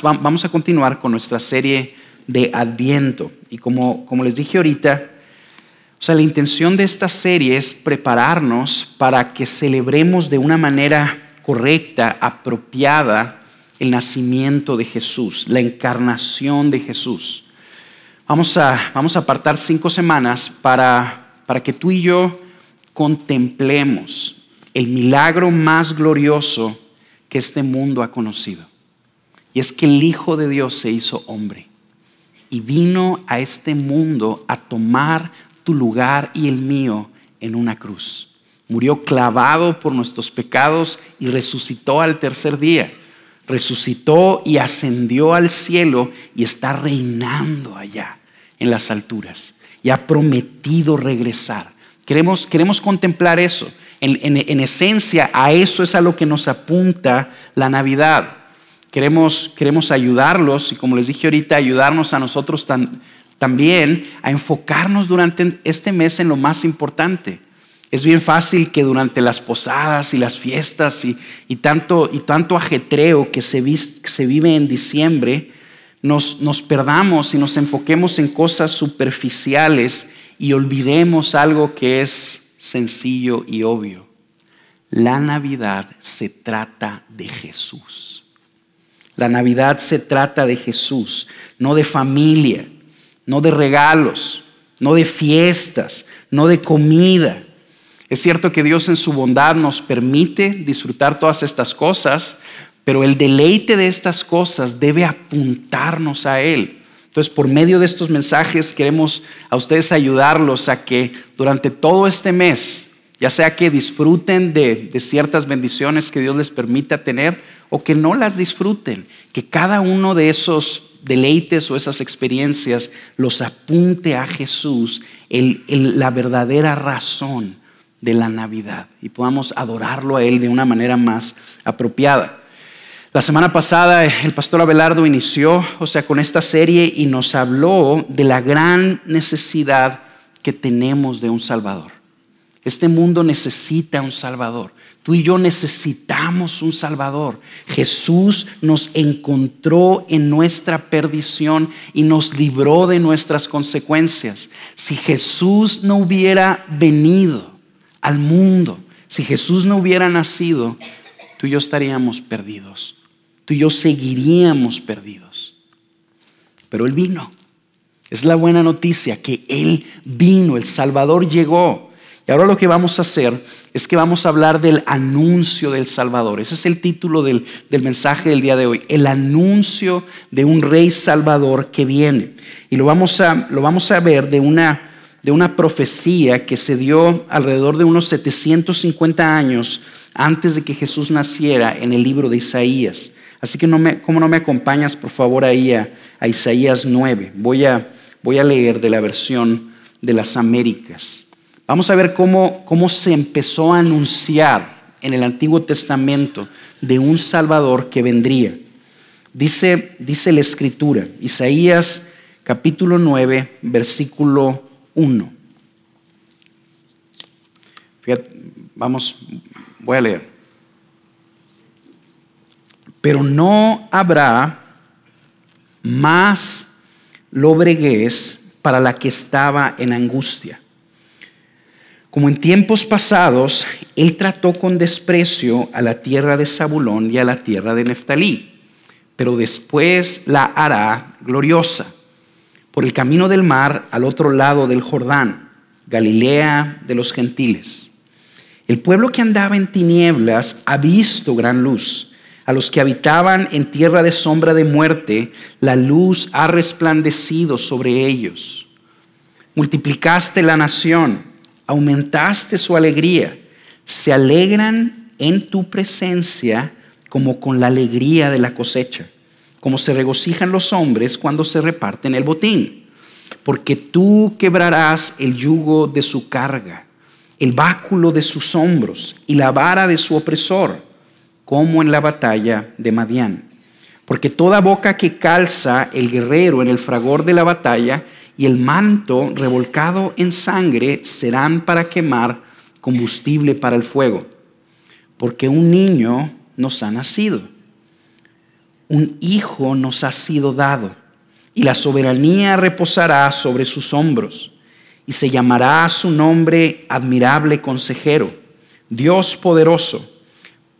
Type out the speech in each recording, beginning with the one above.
Vamos a continuar con nuestra serie de Adviento. Y como les dije ahorita, la intención de esta serie es prepararnos para que celebremos de una manera correcta, apropiada, el nacimiento de Jesús, la encarnación de Jesús. Vamos a apartar 5 semanas para que tú y yo contemplemos el milagro más glorioso que este mundo ha conocido. Y es que el Hijo de Dios se hizo hombre y vino a este mundo a tomar tu lugar y el mío en una cruz. Murió clavado por nuestros pecados y resucitó al tercer día. Resucitó y ascendió al cielo y está reinando allá en las alturas. Y ha prometido regresar. Queremos contemplar eso. En esencia, a eso es a lo que nos apunta la Navidad. Queremos ayudarlos y, como les dije ahorita, ayudarnos a nosotros también a enfocarnos durante este mes en lo más importante. Es bien fácil que durante las posadas y las fiestas y tanto ajetreo que se vive en diciembre, nos perdamos y nos enfoquemos en cosas superficiales y olvidemos algo que es sencillo y obvio. La Navidad se trata de Jesús. La Navidad se trata de Jesús, no de familia, no de regalos, no de fiestas, no de comida. Es cierto que Dios en su bondad nos permite disfrutar todas estas cosas, pero el deleite de estas cosas debe apuntarnos a Él. Entonces, por medio de estos mensajes queremos a ustedes ayudarlos a que durante todo este mes, ya sea que disfruten de ciertas bendiciones que Dios les permita tener o que no las disfruten, que cada uno de esos deleites o esas experiencias los apunte a Jesús, la verdadera razón de la Navidad, y podamos adorarlo a Él de una manera más apropiada. La semana pasada el pastor Abelardo inició, con esta serie y nos habló de la gran necesidad que tenemos de un Salvador. Este mundo necesita un Salvador. Tú y yo necesitamos un Salvador. Jesús nos encontró en nuestra perdición y nos libró de nuestras consecuencias. Si Jesús no hubiera venido al mundo, si Jesús no hubiera nacido, tú y yo estaríamos perdidos. Tú y yo seguiríamos perdidos. Pero Él vino. Es la buena noticia que Él vino, el Salvador llegó. Y ahora lo que vamos a hacer es que vamos a hablar del anuncio del Salvador. Ese es el título del mensaje del día de hoy. El anuncio de un Rey Salvador que viene. Y lo vamos a ver de una profecía que se dio alrededor de unos 750 años antes de que Jesús naciera en el libro de Isaías. Así que ¿cómo no me acompañas por favor ahí a Isaías 9? Voy a leer de la versión de las Américas. Vamos a ver cómo se empezó a anunciar en el Antiguo Testamento de un Salvador que vendría. Dice la Escritura, Isaías capítulo 9, versículo 1. Fíjate, voy a leer. Pero no habrá más lobreguez para la que estaba en angustia. Como en tiempos pasados, Él trató con desprecio a la tierra de Zabulón y a la tierra de Neftalí, pero después la hará gloriosa, por el camino del mar al otro lado del Jordán, Galilea de los gentiles. El pueblo que andaba en tinieblas ha visto gran luz. A los que habitaban en tierra de sombra de muerte, la luz ha resplandecido sobre ellos. Multiplicaste la nación, aumentaste su alegría. Se alegran en tu presencia como con la alegría de la cosecha, como se regocijan los hombres cuando se reparten el botín. Porque tú quebrarás el yugo de su carga, el báculo de sus hombros y la vara de su opresor, como en la batalla de Madián. Porque toda boca que calza el guerrero en el fragor de la batalla y el manto revolcado en sangre serán para quemar combustible para el fuego. Porque un niño nos ha nacido, un hijo nos ha sido dado, y la soberanía reposará sobre sus hombros, y se llamará a su nombre Admirable Consejero, Dios poderoso,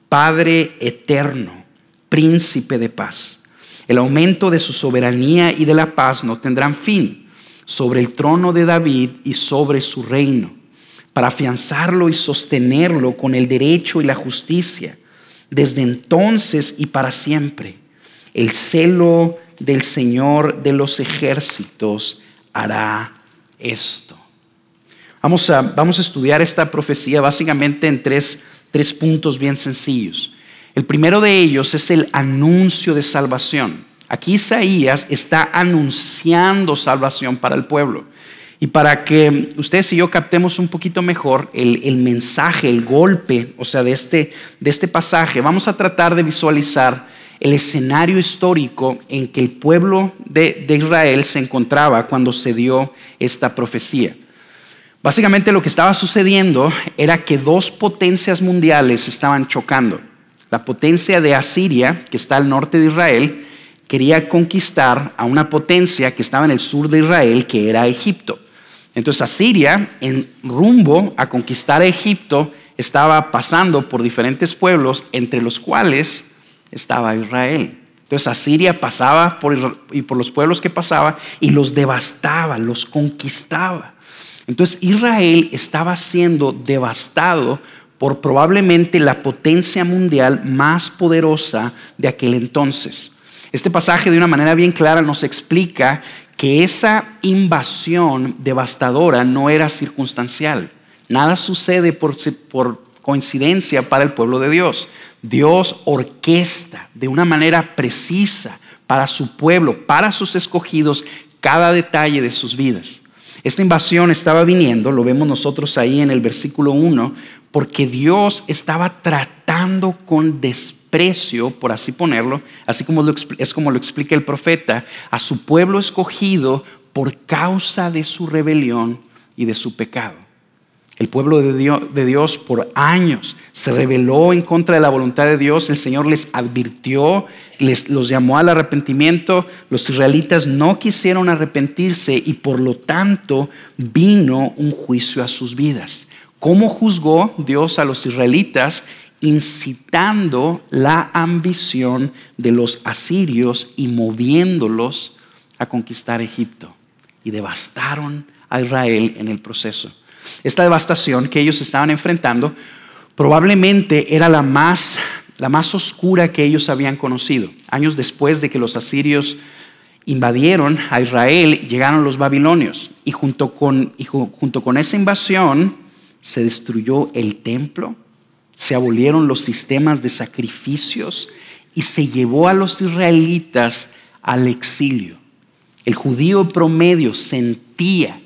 Padre eterno, Príncipe de paz. El aumento de su soberanía y de la paz no tendrán fin sobre el trono de David y sobre su reino, para afianzarlo y sostenerlo con el derecho y la justicia, desde entonces y para siempre. El celo del Señor de los ejércitos hará esto. Vamos a estudiar esta profecía básicamente en tres puntos bien sencillos. El primero de ellos es el anuncio de salvación. Aquí Isaías está anunciando salvación para el pueblo. Y para que ustedes y yo captemos un poquito mejor el mensaje, el golpe, o sea, de este pasaje, vamos a tratar de visualizar el escenario histórico en que el pueblo de Israel se encontraba cuando se dio esta profecía. Básicamente lo que estaba sucediendo era que dos potencias mundiales estaban chocando. La potencia de Asiria, que está al norte de Israel, quería conquistar a una potencia que estaba en el sur de Israel, que era Egipto. Entonces Asiria, en rumbo a conquistar a Egipto, estaba pasando por diferentes pueblos, entre los cuales estaba Israel. Entonces Asiria pasaba por los pueblos que pasaba y los devastaba, los conquistaba. Entonces Israel estaba siendo devastado por probablemente la potencia mundial más poderosa de aquel entonces. Este pasaje de una manera bien clara nos explica que esa invasión devastadora no era circunstancial. Nada sucede por coincidencia para el pueblo de Dios. Dios orquesta de una manera precisa para su pueblo, para sus escogidos, cada detalle de sus vidas. Esta invasión estaba viniendo, lo vemos nosotros ahí en el versículo 1, porque Dios estaba tratando con desprecio, por así ponerlo, así como es como lo explica el profeta, a su pueblo escogido por causa de su rebelión y de su pecado. El pueblo de Dios por años se rebeló en contra de la voluntad de Dios. El Señor les advirtió, los llamó al arrepentimiento. Los israelitas no quisieron arrepentirse y por lo tanto vino un juicio a sus vidas. ¿Cómo juzgó Dios a los israelitas? Incitando la ambición de los asirios y moviéndolos a conquistar Egipto. Y devastaron a Israel en el proceso. Esta devastación que ellos estaban enfrentando probablemente era la más oscura que ellos habían conocido. Años después de que los asirios invadieron a Israel, llegaron los babilonios y junto con esa invasión se destruyó el templo, se abolieron los sistemas de sacrificios y se llevó a los israelitas al exilio. El judío promedio sentía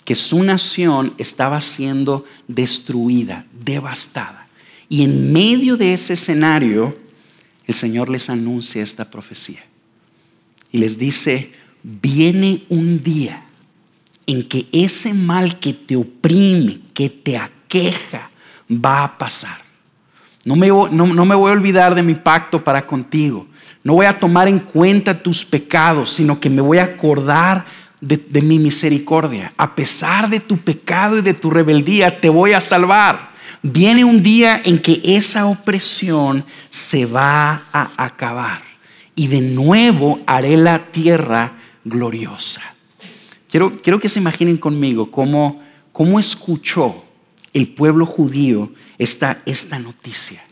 que su nación estaba siendo destruida, devastada. Y en medio de ese escenario, el Señor les anuncia esta profecía. Y les dice, viene un día en que ese mal que te oprime, que te aqueja, va a pasar. No me voy a olvidar de mi pacto para contigo. No voy a tomar en cuenta tus pecados, sino que me voy a acordar de mi misericordia. A pesar de tu pecado y de tu rebeldía, te voy a salvar. Viene un día en que esa opresión se va a acabar y de nuevo haré la tierra gloriosa. Quiero que se imaginen conmigo cómo escuchó el pueblo judío esta noticia.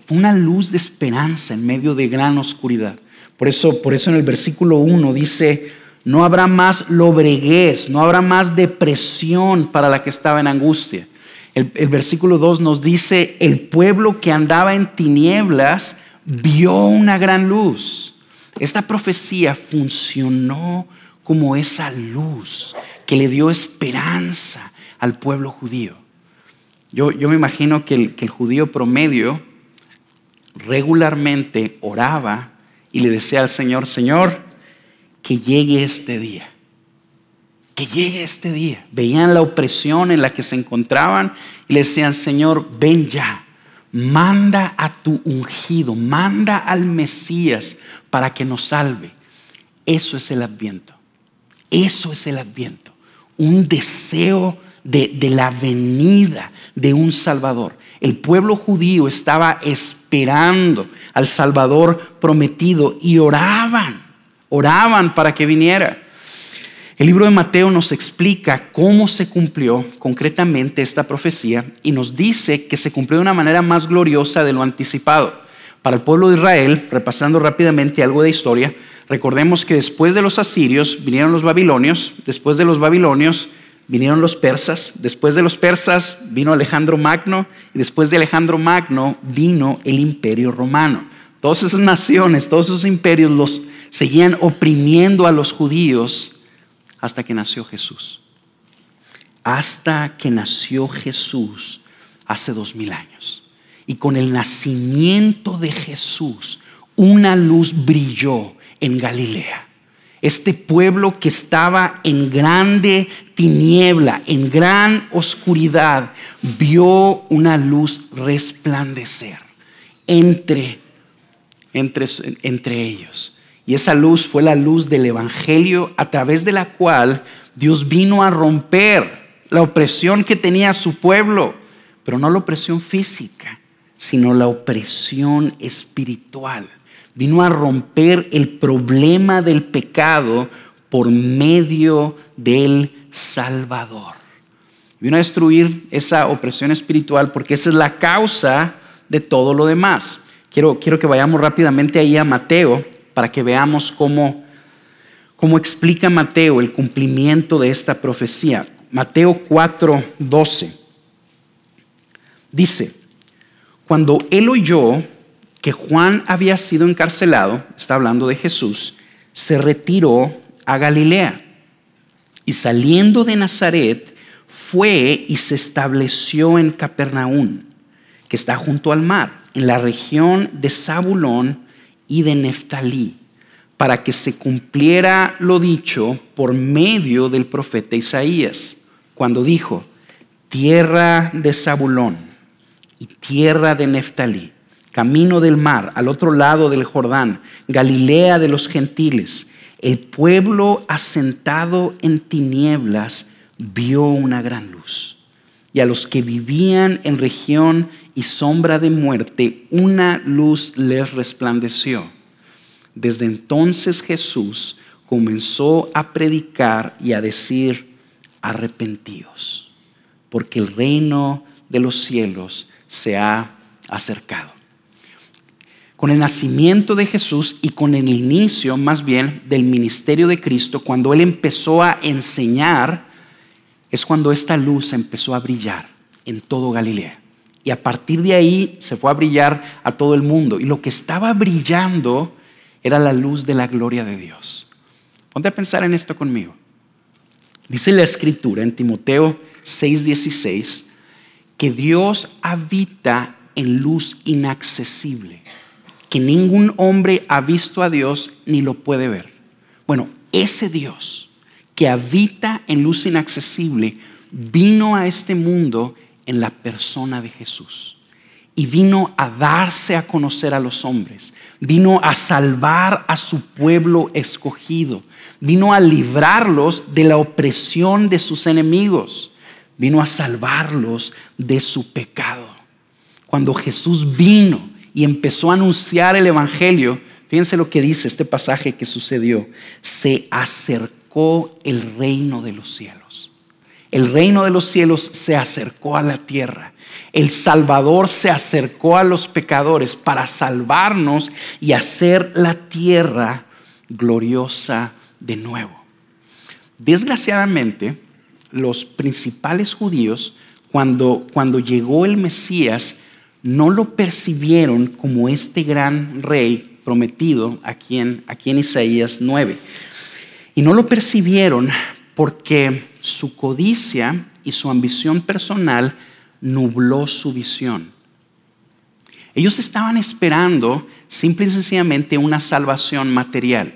Fue una luz de esperanza en medio de gran oscuridad. Por eso en el versículo 1 dice, no habrá más lobreguez, no habrá más depresión para la que estaba en angustia. El versículo 2 nos dice, el pueblo que andaba en tinieblas vio una gran luz. Esta profecía funcionó como esa luz que le dio esperanza al pueblo judío. Yo me imagino que el judío promedio regularmente oraba y le decía al Señor, Señor, que llegue este día. Que llegue este día. Veían la opresión en la que se encontraban y le decían, Señor, ven ya. manda a tu ungido, manda al Mesías para que nos salve. Eso es el Adviento. Eso es el Adviento. Un deseo de la venida de un Salvador. El pueblo judío estaba esperando al Salvador prometido y oraban para que viniera. El libro de Mateo nos explica cómo se cumplió concretamente esta profecía y nos dice que se cumplió de una manera más gloriosa de lo anticipado. Para el pueblo de Israel, repasando rápidamente algo de historia, recordemos que después de los asirios vinieron los babilonios, después de los babilonios vinieron los persas, después de los persas vino Alejandro Magno y después de Alejandro Magno vino el Imperio Romano. Todas esas naciones, todos esos imperios los seguían oprimiendo a los judíos hasta que nació Jesús. Hasta que nació Jesús hace 2000 años. Y con el nacimiento de Jesús, una luz brilló en Galilea. Este pueblo que estaba en grande tiniebla, en gran oscuridad, vio una luz resplandecer entre ellos. Y esa luz fue la luz del Evangelio a través de la cual Dios vino a romper la opresión que tenía su pueblo, pero no la opresión física, sino la opresión espiritual. Vino a romper el problema del pecado por medio del Salvador. Vino a destruir esa opresión espiritual porque esa es la causa de todo lo demás. Quiero que vayamos rápidamente ahí a Mateo para que veamos cómo explica Mateo el cumplimiento de esta profecía. Mateo 4:12 dice: cuando él oyó que Juan había sido encarcelado, está hablando de Jesús, se retiró a Galilea y saliendo de Nazaret fue y se estableció en Capernaum, que está junto al mar, en la región de Zabulón y de Neftalí, para que se cumpliera lo dicho por medio del profeta Isaías, cuando dijo: tierra de Zabulón y tierra de Neftalí, camino del mar, al otro lado del Jordán, Galilea de los gentiles, el pueblo asentado en tinieblas vio una gran luz. Y a los que vivían en región y sombra de muerte, una luz les resplandeció. Desde entonces Jesús comenzó a predicar y a decir: arrepentíos, porque el reino de los cielos se ha acercado. Con el nacimiento de Jesús y con el inicio más bien del ministerio de Cristo, cuando Él empezó a enseñar, es cuando esta luz empezó a brillar en todo Galilea. Y a partir de ahí se fue a brillar a todo el mundo. Y lo que estaba brillando era la luz de la gloria de Dios. Ponte a pensar en esto conmigo. Dice la Escritura en Timoteo 6:16 que Dios habita en luz inaccesible, que ningún hombre ha visto a Dios ni lo puede ver. Bueno, ese Dios que habita en luz inaccesible vino a este mundo en la persona de Jesús y vino a darse a conocer a los hombres, vino a salvar a su pueblo escogido, vino a librarlos de la opresión de sus enemigos, vino a salvarlos de su pecado. Cuando Jesús vino y empezó a anunciar el Evangelio, fíjense lo que dice este pasaje que sucedió: se acercó el reino de los cielos. El reino de los cielos se acercó a la tierra. El Salvador se acercó a los pecadores para salvarnos y hacer la tierra gloriosa de nuevo. Desgraciadamente, los principales judíos, cuando llegó el Mesías, no lo percibieron como este gran rey prometido aquí en Isaías 9. Y no lo percibieron porque su codicia y su ambición personal nubló su visión. Ellos estaban esperando simple y sencillamente una salvación material,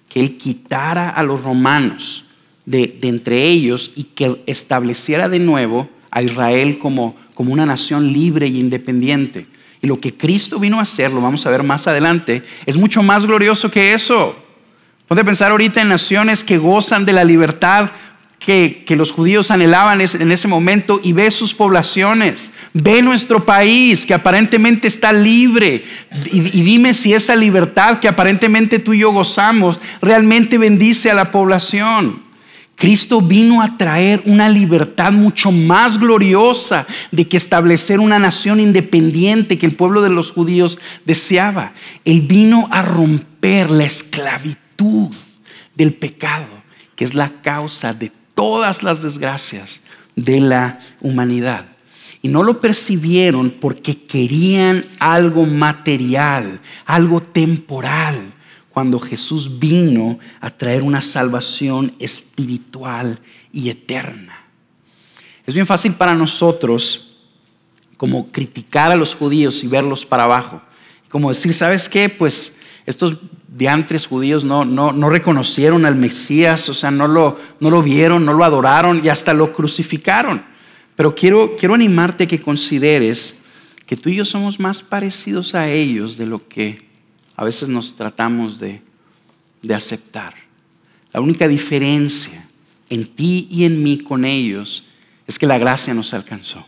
que Él quitara a los romanos de entre ellos y que estableciera de nuevo a Israel como una nación libre e independiente. Y lo que Cristo vino a hacer, lo vamos a ver más adelante, es mucho más glorioso que eso. Ponte a pensar ahorita en naciones que gozan de la libertad que los judíos anhelaban en ese momento, y ve sus poblaciones, ve nuestro país que aparentemente está libre, y dime si esa libertad que aparentemente tú y yo gozamos realmente bendice a la población. Cristo vino a traer una libertad mucho más gloriosa de que establecer una nación independiente que el pueblo de los judíos deseaba. Él vino a romper la esclavitud del pecado, que es la causa de todas las desgracias de la humanidad. Y no lo percibieron porque querían algo material, algo temporal, cuando Jesús vino a traer una salvación espiritual y eterna. Es bien fácil para nosotros como criticar a los judíos y verlos para abajo. Como decir, ¿sabes qué? Pues estos diantres judíos no reconocieron al Mesías, o sea, no lo vieron, no lo adoraron y hasta lo crucificaron. Pero quiero animarte a que consideres que tú y yo somos más parecidos a ellos de lo que a veces nos tratamos de aceptar. La única diferencia en ti y en mí con ellos es que la gracia nos alcanzó.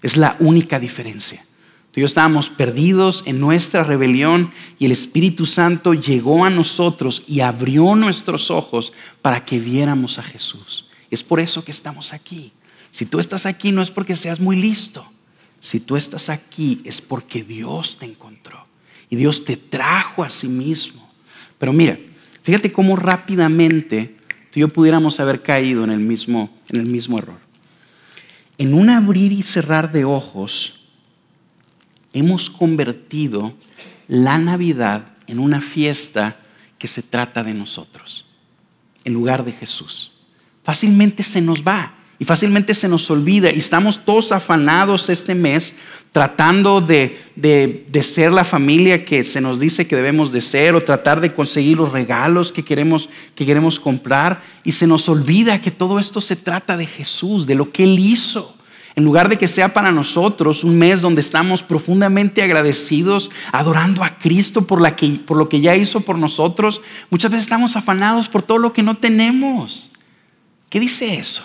Es la única diferencia. Tú y yo estábamos perdidos en nuestra rebelión y el Espíritu Santo llegó a nosotros y abrió nuestros ojos para que viéramos a Jesús. Es por eso que estamos aquí. Si tú estás aquí no es porque seas muy listo. Si tú estás aquí es porque Dios te encontró. Y Dios te trajo a sí mismo. Pero mira, fíjate cómo rápidamente tú y yo pudiéramos haber caído en el mismo error. En un abrir y cerrar de ojos, hemos convertido la Navidad en una fiesta que se trata de nosotros, en lugar de Jesús. Fácilmente se nos va y fácilmente se nos olvida y estamos todos afanados este mes tratando de ser la familia que se nos dice que debemos de ser, o tratar de conseguir los regalos que queremos comprar, y se nos olvida que todo esto se trata de Jesús, de lo que Él hizo. En lugar de que sea para nosotros un mes donde estamos profundamente agradecidos, adorando a Cristo por lo que ya hizo por nosotros, muchas veces estamos afanados por todo lo que no tenemos. ¿Qué dice eso?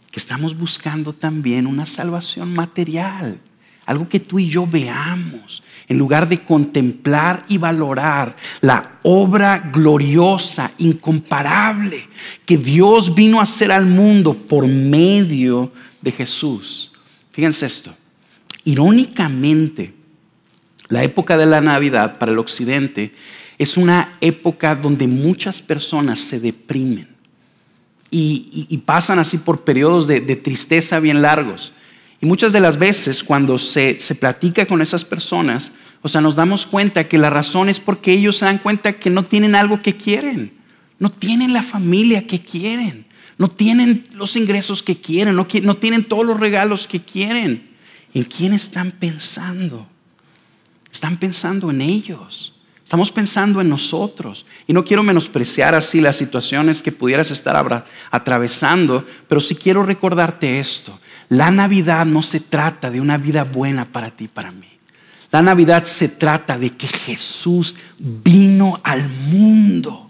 Que estamos buscando también una salvación material. Algo que tú y yo veamos, en lugar de contemplar y valorar la obra gloriosa, incomparable, que Dios vino a hacer al mundo por medio de Jesús. Fíjense esto. Irónicamente, la época de la Navidad para el occidente es una época donde muchas personas se deprimen y pasan así por periodos de tristeza bien largos. Y muchas de las veces cuando se platica con esas personas, o sea, nos damos cuenta que la razón es porque ellos se dan cuenta que no tienen algo que quieren, no tienen la familia que quieren, no tienen los ingresos que quieren, no tienen todos los regalos que quieren. ¿En quién están pensando? Están pensando en ellos. Estamos pensando en nosotros. Y no quiero menospreciar así las situaciones que pudieras estar atravesando, pero sí quiero recordarte esto. La Navidad no se trata de una vida buena para ti y para mí. La Navidad se trata de que Jesús vino al mundo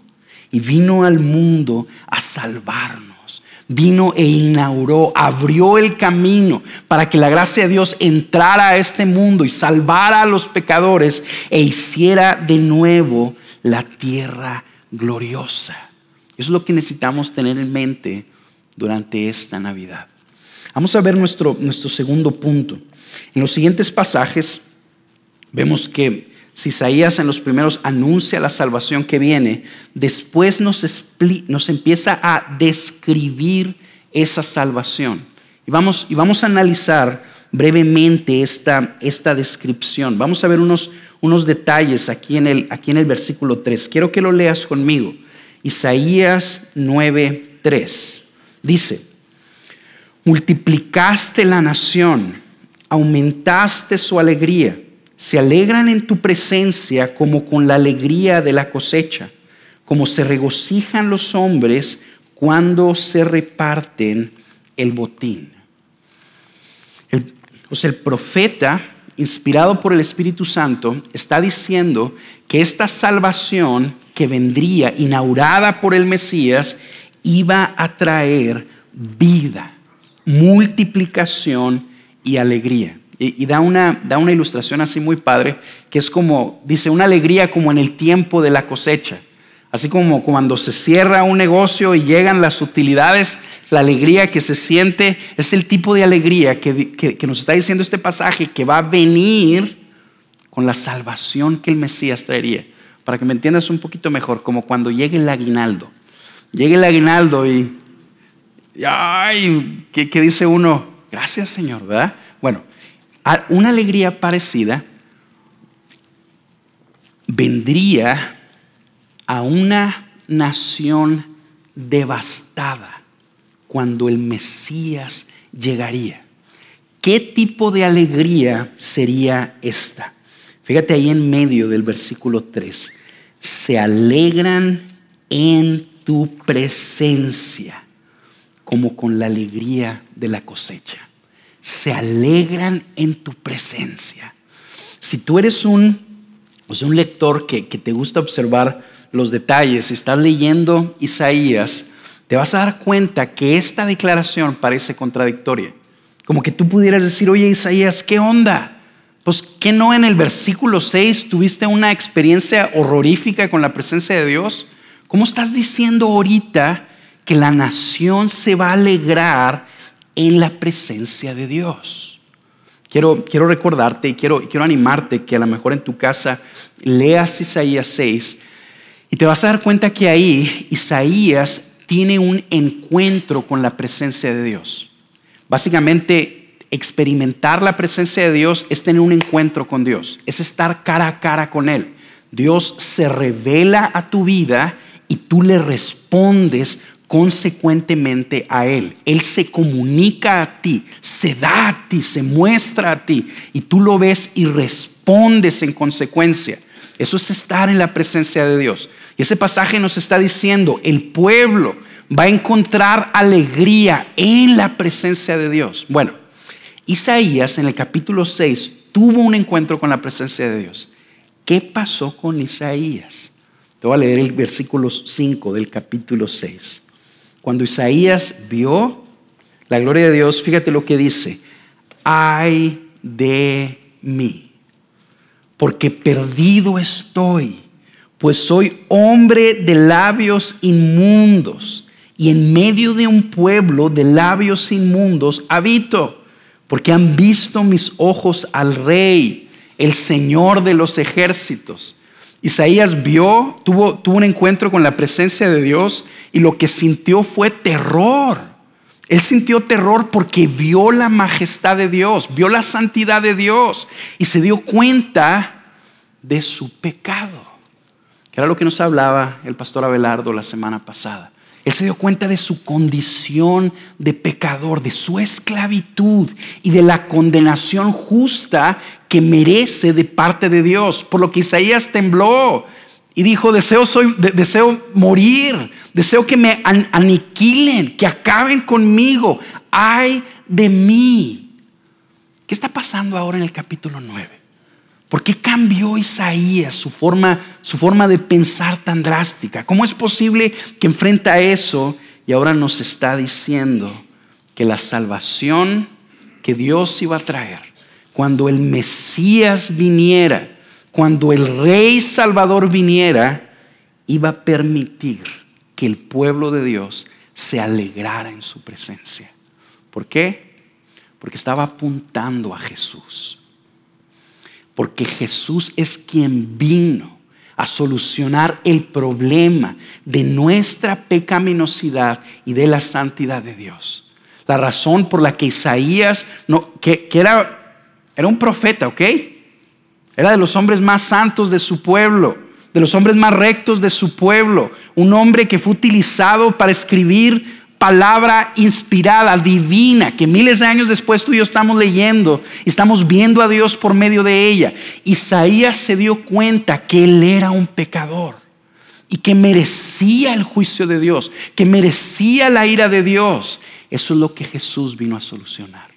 y vino al mundo a salvarnos. Vino e inauguró, abrió el camino para que la gracia de Dios entrara a este mundo y salvara a los pecadores e hiciera de nuevo la tierra gloriosa. Eso es lo que necesitamos tener en mente durante esta Navidad. Vamos a ver nuestro segundo punto. En los siguientes pasajes vemos que Isaías en los primeros anuncia la salvación que viene. Después nos empieza a describir esa salvación. Y vamos a analizar brevemente esta descripción. Vamos a ver unos detalles aquí en el versículo 3. Quiero que lo leas conmigo. Isaías 9:3. Dice: multiplicaste la nación, aumentaste su alegría. Se alegran en tu presencia como con la alegría de la cosecha, como se regocijan los hombres cuando se reparten el botín. El profeta inspirado por el Espíritu Santo, está diciendo que esta salvación que vendría, inaugurada por el Mesías, iba a traer vida, multiplicación y alegría. Y da una ilustración así muy padre, que es como, dice, una alegría como en el tiempo de la cosecha. Así como cuando se cierra un negocio y llegan las utilidades, la alegría que se siente es el tipo de alegría que nos está diciendo este pasaje, que va a venir con la salvación que el Mesías traería. Para que me entiendas un poquito mejor, como cuando llegue el aguinaldo. Llegue el aguinaldo y ay, ¿qué dice uno? Gracias, Señor, ¿verdad? Bueno, una alegría parecida vendría a una nación devastada cuando el Mesías llegaría. ¿Qué tipo de alegría sería esta? Fíjate ahí en medio del versículo 3. Se alegran en tu presencia como con la alegría de la cosecha. Se alegran en tu presencia. Si tú eres un lector que te gusta observar los detalles, estás leyendo Isaías, te vas a dar cuenta que esta declaración parece contradictoria. Como que tú pudieras decir, oye Isaías, ¿qué onda? Pues ¿qué no en el versículo 6 tuviste una experiencia horrorífica con la presencia de Dios? ¿Cómo estás diciendo ahorita que la nación se va a alegrar en la presencia de Dios? Quiero recordarte y quiero animarte que a lo mejor en tu casa leas Isaías 6 y te vas a dar cuenta que ahí Isaías tiene un encuentro con la presencia de Dios. Básicamente, experimentar la presencia de Dios es tener un encuentro con Dios, es estar cara a cara con Él. Dios se revela a tu vida y tú le respondes consecuentemente a Él. Él se comunica a ti, se da a ti, se muestra a ti y tú lo ves y respondes en consecuencia. Eso es estar en la presencia de Dios. Y ese pasaje nos está diciendo, el pueblo va a encontrar alegría en la presencia de Dios. Bueno, Isaías en el capítulo 6 tuvo un encuentro con la presencia de Dios. ¿Qué pasó con Isaías? Te voy a leer el versículo 5 del capítulo 6. Cuando Isaías vio la gloria de Dios, fíjate lo que dice. Ay de mí, porque perdido estoy, pues soy hombre de labios inmundos, y en medio de un pueblo de labios inmundos habito, porque han visto mis ojos al Rey, el Señor de los ejércitos. Isaías tuvo un encuentro con la presencia de Dios y lo que sintió fue terror. Él sintió terror porque vio la majestad de Dios, vio la santidad de Dios y se dio cuenta de su pecado, que era lo que nos hablaba el pastor Abelardo la semana pasada. Él se dio cuenta de su condición de pecador, de su esclavitud y de la condenación justa que merece de parte de Dios. Por lo que Isaías tembló y dijo, deseo morir, deseo que me aniquilen, que acaben conmigo. ¡Ay de mí! ¿Qué está pasando ahora en el capítulo 9? ¿Por qué cambió Isaías su forma de pensar tan drástica? ¿Cómo es posible que enfrenta eso y ahora nos está diciendo que la salvación que Dios iba a traer, cuando el Mesías viniera, cuando el Rey Salvador viniera, iba a permitir que el pueblo de Dios se alegrara en su presencia? ¿Por qué? Porque estaba apuntando a Jesús. Porque Jesús es quien vino a solucionar el problema de nuestra pecaminosidad y de la santidad de Dios. La razón por la que Isaías, que era un profeta, ¿ok? Era de los hombres más santos de su pueblo, de los hombres más rectos de su pueblo. Un hombre que fue utilizado para escribir palabra inspirada, divina, que miles de años después tú y yo estamos leyendo y estamos viendo a Dios por medio de ella. Isaías se dio cuenta que él era un pecador y que merecía el juicio de Dios, que merecía la ira de Dios. Eso es lo que Jesús vino a solucionar.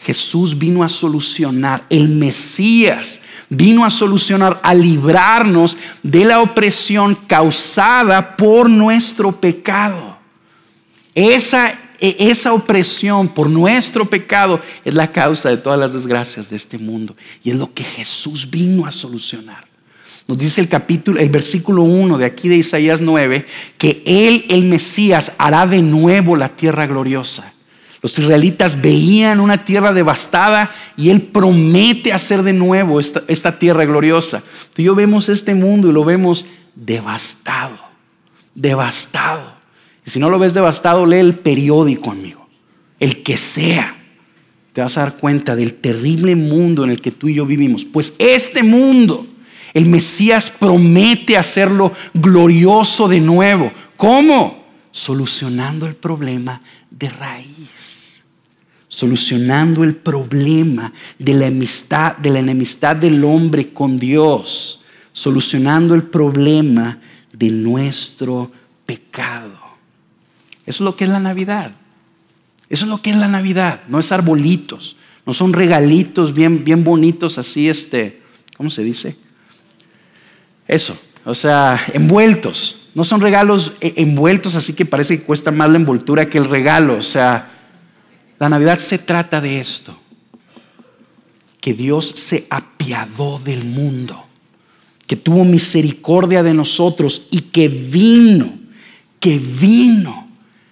Jesús vino a solucionar, el Mesías vino a solucionar, a librarnos de la opresión causada por nuestro pecado. Esa opresión por nuestro pecado es la causa de todas las desgracias de este mundo. Y es lo que Jesús vino a solucionar. Nos dice el versículo 1 de aquí de Isaías 9, que Él, el Mesías, hará de nuevo la tierra gloriosa. Los israelitas veían una tierra devastada y Él promete hacer de nuevo esta tierra gloriosa. Tú y yo vemos este mundo y lo vemos devastado, devastado. Y si no lo ves devastado, lee el periódico, amigo, el que sea. Te vas a dar cuenta del terrible mundo en el que tú y yo vivimos. Pues este mundo, el Mesías promete hacerlo glorioso de nuevo. ¿Cómo? Solucionando el problema de raíz. Solucionando el problema de la enemistad del hombre con Dios. Solucionando el problema de nuestro pecado. Eso es lo que es la Navidad. Eso es lo que es la Navidad. No es arbolitos. No son regalitos bien bonitos así, ¿cómo se dice? Eso, o sea, envueltos. No son regalos envueltos así que parece que cuesta más la envoltura que el regalo. O sea, la Navidad se trata de esto. Que Dios se apiadó del mundo. Que tuvo misericordia de nosotros y que vino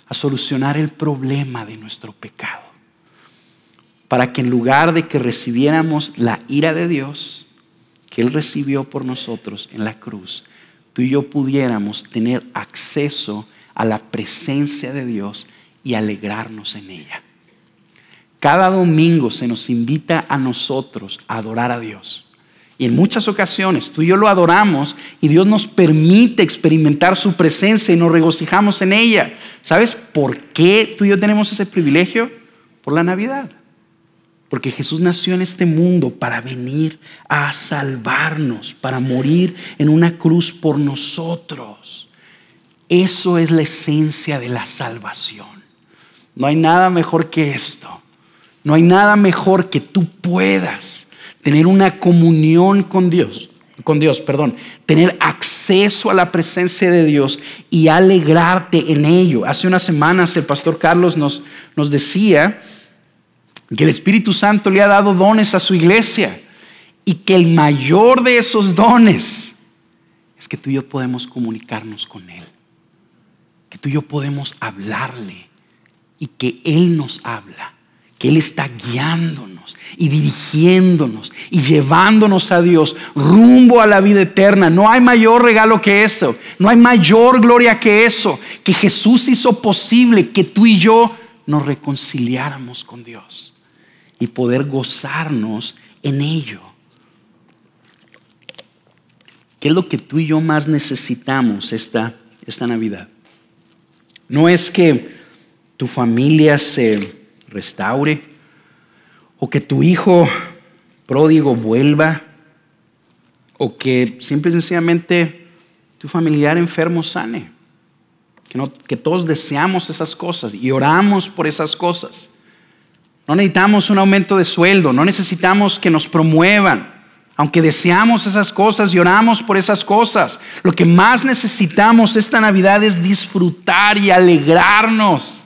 a solucionar el problema de nuestro pecado. Para que en lugar de que recibiéramos la ira de Dios que Él recibió por nosotros en la cruz, tú y yo pudiéramos tener acceso a la presencia de Dios y alegrarnos en ella. Cada domingo se nos invita a nosotros a adorar a Dios. Y en muchas ocasiones tú y yo lo adoramos y Dios nos permite experimentar su presencia y nos regocijamos en ella. ¿Sabes por qué tú y yo tenemos ese privilegio? Por la Navidad. Porque Jesús nació en este mundo para venir a salvarnos, para morir en una cruz por nosotros. Eso es la esencia de la salvación. No hay nada mejor que esto. No hay nada mejor que tú puedas tener una comunión con Dios, tener acceso a la presencia de Dios y alegrarte en ello. Hace unas semanas el pastor Carlos nos decía que el Espíritu Santo le ha dado dones a su iglesia y que el mayor de esos dones es que tú y yo podemos comunicarnos con Él, que tú y yo podemos hablarle y que Él nos habla. Que Él está guiándonos y dirigiéndonos y llevándonos a Dios rumbo a la vida eterna. No hay mayor regalo que eso. No hay mayor gloria que eso. Que Jesús hizo posible que tú y yo nos reconciliáramos con Dios y poder gozarnos en ello. ¿Qué es lo que tú y yo más necesitamos esta Navidad? No es que tu familia se restaure, o que tu hijo pródigo vuelva, o que simple y sencillamente tu familiar enfermo sane. Que todos deseamos esas cosas y oramos por esas cosas. No necesitamos un aumento de sueldo, no necesitamos que nos promuevan, aunque deseamos esas cosas y oramos por esas cosas. Lo que más necesitamos esta Navidad es disfrutar y alegrarnos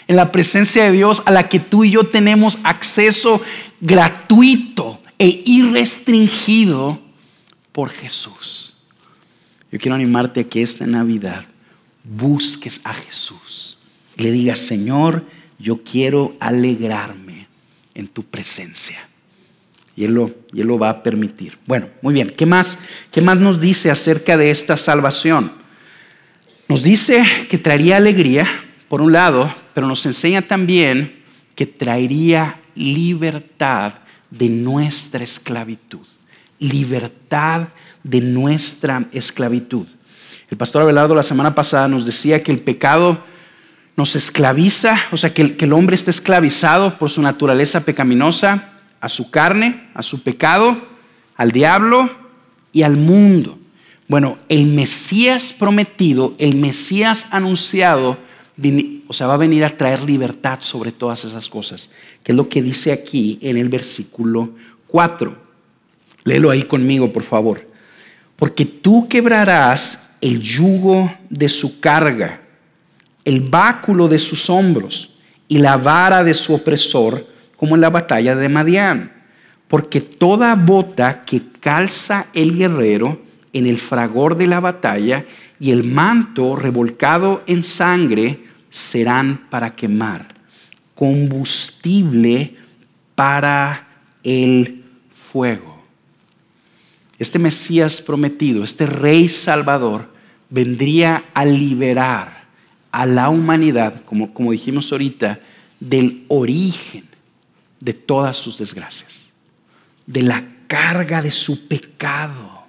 en la presencia de Dios a la que tú y yo tenemos acceso gratuito e irrestringido por Jesús. Yo quiero animarte a que esta Navidad busques a Jesús. Y le digas, Señor, yo quiero alegrarme en tu presencia. Y Él lo va a permitir. Bueno, muy bien. ¿Qué más nos dice acerca de esta salvación? Nos dice que traería alegría, por un lado, pero nos enseña también que traería libertad de nuestra esclavitud. Libertad de nuestra esclavitud. El pastor Abelardo la semana pasada nos decía que el pecado nos esclaviza, o sea que el hombre está esclavizado por su naturaleza pecaminosa, a su carne, a su pecado, al diablo y al mundo. Bueno, el Mesías prometido, el Mesías anunciado, va a venir a traer libertad sobre todas esas cosas, que es lo que dice aquí en el versículo 4. Léelo ahí conmigo, por favor. Porque tú quebrarás el yugo de su carga, el báculo de sus hombros y la vara de su opresor, como en la batalla de Madián. Porque toda bota que calza el guerrero en el fragor de la batalla y el manto revolcado en sangre serán para quemar, combustible para el fuego. Este Mesías prometido, este Rey Salvador, vendría a liberar a la humanidad, como dijimos ahorita, del origen de todas sus desgracias, de la carga de su pecado,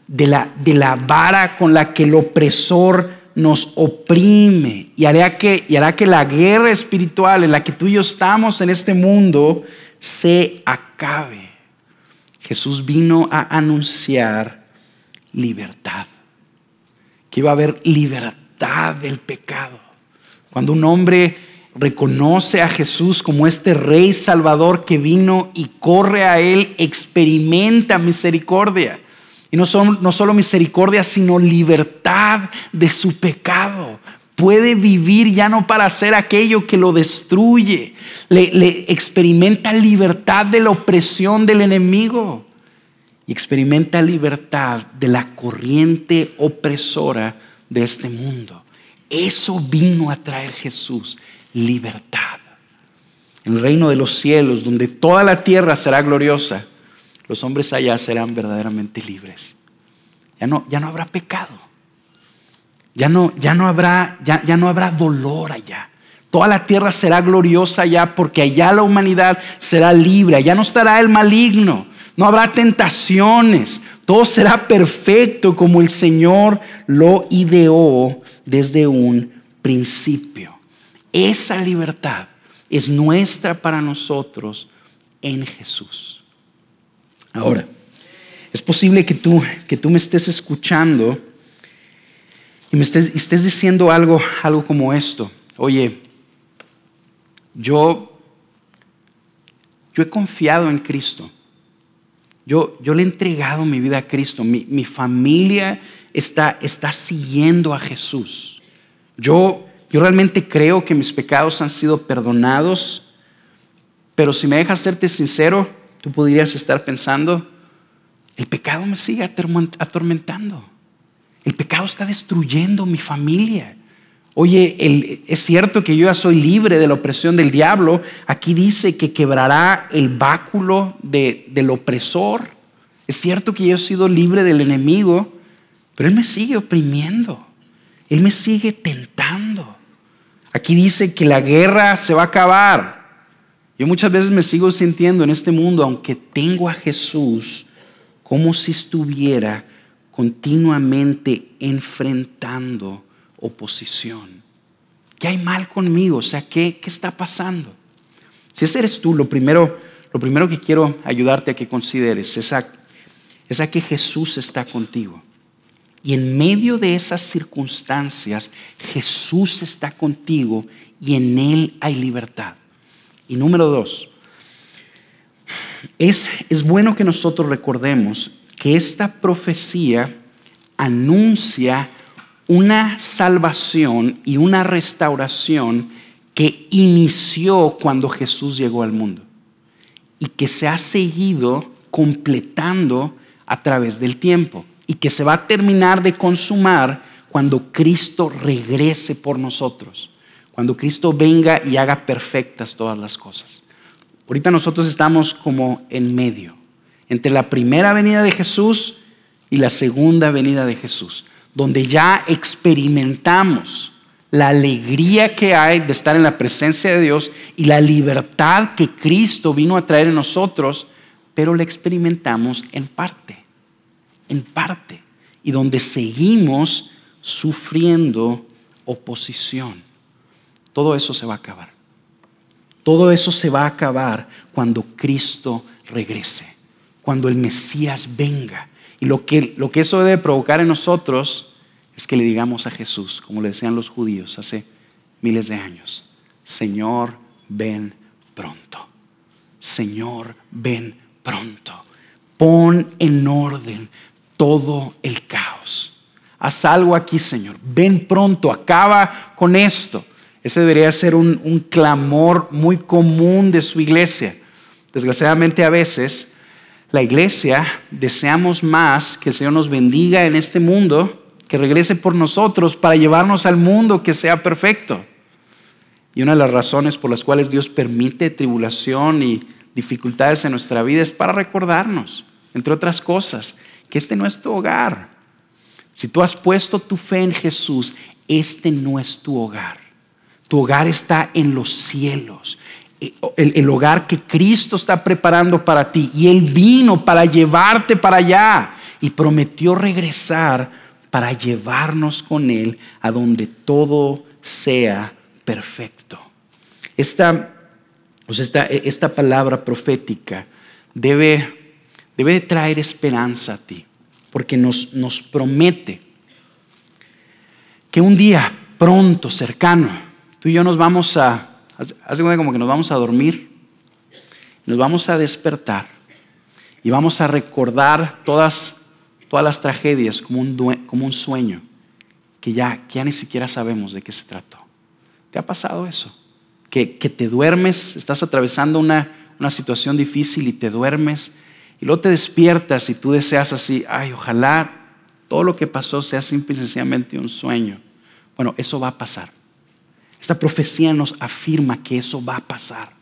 de la vara con la que el opresor nos oprime, y hará que la guerra espiritual en la que tú y yo estamos en este mundo se acabe. Jesús vino a anunciar libertad, que iba a haber libertad del pecado. Cuando un hombre reconoce a Jesús como este Rey Salvador que vino y corre a Él, experimenta misericordia. Y no solo misericordia, sino libertad de su pecado. Puede vivir ya no para hacer aquello que lo destruye. Le experimenta libertad de la opresión del enemigo. Y experimenta libertad de la corriente opresora de este mundo. Eso vino a traer Jesús, libertad. En el reino de los cielos, donde toda la tierra será gloriosa, los hombres allá serán verdaderamente libres. Ya no habrá pecado. Ya no habrá dolor allá. Toda la tierra será gloriosa allá, porque allá la humanidad será libre. Allá no estará el maligno. No habrá tentaciones. Todo será perfecto como el Señor lo ideó desde un principio. Esa libertad es nuestra para nosotros en Jesús. Ahora, es posible que tú me estés escuchando y me estés diciendo algo como esto. Oye, yo he confiado en Cristo. Yo le he entregado mi vida a Cristo. Mi familia está siguiendo a Jesús. Yo realmente creo que mis pecados han sido perdonados, pero si me dejas serte sincero, tú podrías estar pensando, el pecado me sigue atormentando. El pecado está destruyendo mi familia. Oye, es cierto que yo ya soy libre de la opresión del diablo. Aquí dice que quebrará el báculo del opresor. Es cierto que yo he sido libre del enemigo, pero él me sigue oprimiendo. Él me sigue tentando. Aquí dice que la guerra se va a acabar. Yo muchas veces me sigo sintiendo en este mundo, aunque tengo a Jesús, como si estuviera continuamente enfrentando oposición. ¿Qué hay mal conmigo? O sea, ¿qué está pasando? Si ese eres tú, lo primero que quiero ayudarte a que consideres es a que Jesús está contigo. Y en medio de esas circunstancias, Jesús está contigo y en Él hay libertad. Y número 2, es bueno que nosotros recordemos que esta profecía anuncia una salvación y una restauración que inició cuando Jesús llegó al mundo y que se ha seguido completando a través del tiempo y que se va a terminar de consumar cuando Cristo regrese por nosotros, cuando Cristo venga y haga perfectas todas las cosas. Ahorita nosotros estamos como en medio, entre la primera venida de Jesús y la segunda venida de Jesús, donde ya experimentamos la alegría que hay de estar en la presencia de Dios y la libertad que Cristo vino a traer en nosotros, pero la experimentamos en parte, y donde seguimos sufriendo oposición. Todo eso se va a acabar. Todo eso se va a acabar cuando Cristo regrese, cuando el Mesías venga. Y lo que eso debe provocar en nosotros es que le digamos a Jesús, como le decían los judíos hace miles de años. Señor, ven pronto. Señor, ven pronto. Pon en orden todo el caos. Haz algo aquí, Señor. Ven pronto, acaba con esto. Ese debería ser un clamor muy común de su iglesia. Desgraciadamente a veces la iglesia deseamos más que el Señor nos bendiga en este mundo, que regrese por nosotros para llevarnos al mundo que sea perfecto. Y una de las razones por las cuales Dios permite tribulación y dificultades en nuestra vida es para recordarnos, entre otras cosas, que este no es tu hogar. Si tú has puesto tu fe en Jesús, este no es tu hogar. Tu hogar está en los cielos. El hogar que Cristo está preparando para ti. Y Él vino para llevarte para allá. Y prometió regresar para llevarnos con Él a donde todo sea perfecto. Esta palabra profética debe traer esperanza a ti. Porque nos promete que un día pronto, cercano, tú y yo nos vamos haz de cuenta como que nos vamos a dormir, nos vamos a despertar y vamos a recordar todas las tragedias como un sueño que ya ni siquiera sabemos de qué se trató. ¿Te ha pasado eso? Que te duermes, estás atravesando una situación difícil y te duermes y luego te despiertas y tú deseas así, ay, ojalá todo lo que pasó sea simple y sencillamente un sueño. Bueno, eso va a pasar. Esta profecía nos afirma que eso va a pasar.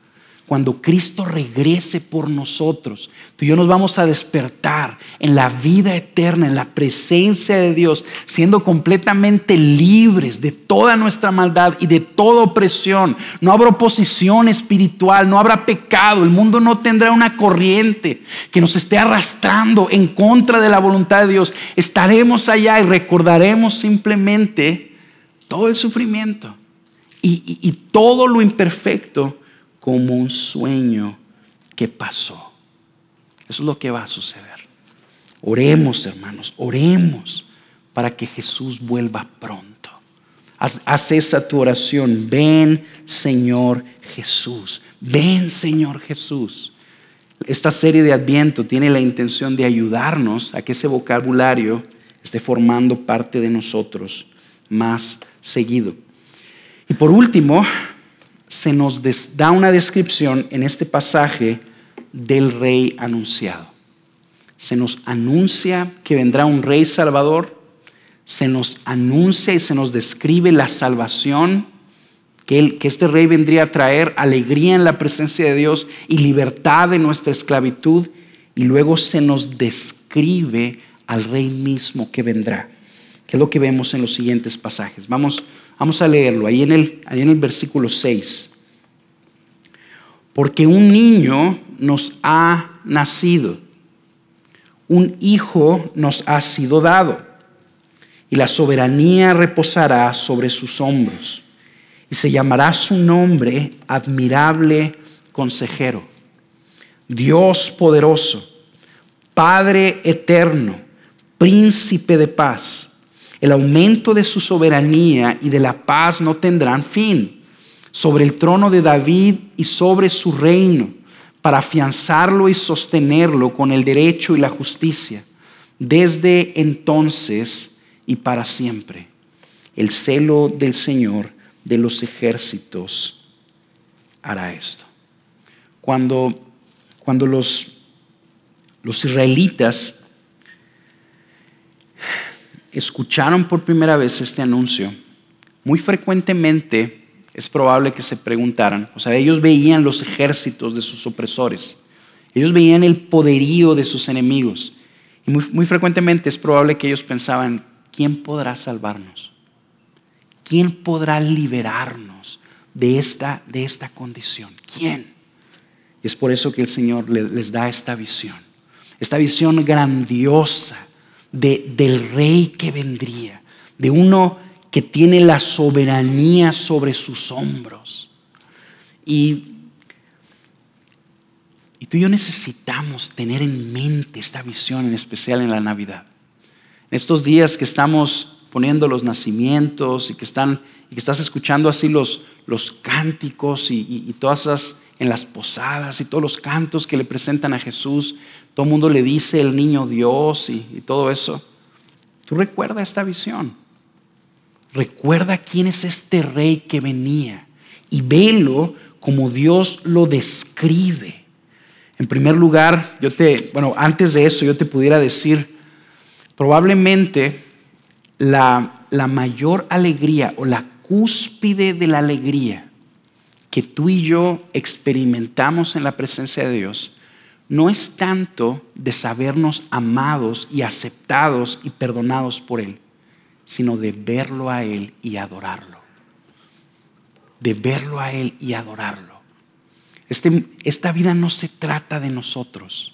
Cuando Cristo regrese por nosotros, tú y yo nos vamos a despertar en la vida eterna, en la presencia de Dios, siendo completamente libres de toda nuestra maldad y de toda opresión. No habrá oposición espiritual, no habrá pecado. El mundo no tendrá una corriente que nos esté arrastrando en contra de la voluntad de Dios. Estaremos allá y recordaremos simplemente todo el sufrimiento y todo lo imperfecto como un sueño que pasó. Eso es lo que va a suceder. Oremos, hermanos, oremos para que Jesús vuelva pronto. Haz esa tu oración. Ven, Señor Jesús. Ven, Señor Jesús. Esta serie de Adviento tiene la intención de ayudarnos a que ese vocabulario esté formando parte de nosotros más seguido. Y por último, se nos da una descripción en este pasaje del rey anunciado. Se nos anuncia que vendrá un rey salvador, se nos anuncia y se nos describe la salvación, que este rey vendría a traer alegría en la presencia de Dios y libertad de nuestra esclavitud, y luego se nos describe al rey mismo que vendrá, que es lo que vemos en los siguientes pasajes. Vamos a leerlo, ahí en el versículo 6. Porque un niño nos ha nacido, un hijo nos ha sido dado, y la soberanía reposará sobre sus hombros, y se llamará su nombre Admirable Consejero, Dios poderoso, Padre eterno, Príncipe de paz. El aumento de su soberanía y de la paz no tendrán fin sobre el trono de David y sobre su reino, para afianzarlo y sostenerlo con el derecho y la justicia, desde entonces y para siempre. El celo del Señor de los ejércitos hará esto. Cuando los israelitas escucharon por primera vez este anuncio, muy frecuentemente es probable que se preguntaran, o sea, ellos veían los ejércitos de sus opresores, ellos veían el poderío de sus enemigos, y muy frecuentemente es probable que ellos pensaban, ¿quién podrá salvarnos? ¿Quién podrá liberarnos de esta condición? ¿Quién? Y es por eso que el Señor les da esta visión grandiosa del rey que vendría, de uno que tiene la soberanía sobre sus hombros. Y tú y yo necesitamos tener en mente esta visión, en especial en la Navidad. En estos días que estamos poniendo los nacimientos y que estás escuchando así los cánticos y todas esas en las posadas y todos los cantos que le presentan a Jesús, todo el mundo le dice el niño Dios y todo eso. Tú recuerda esta visión. Recuerda quién es este rey que venía y velo como Dios lo describe. En primer lugar, antes de eso yo te pudiera decir, probablemente la mayor alegría o la cúspide de la alegría que tú y yo experimentamos en la presencia de Dios no es tanto de sabernos amados y aceptados y perdonados por Él, sino de verlo a Él y adorarlo. De verlo a Él y adorarlo. Esta vida no se trata de nosotros.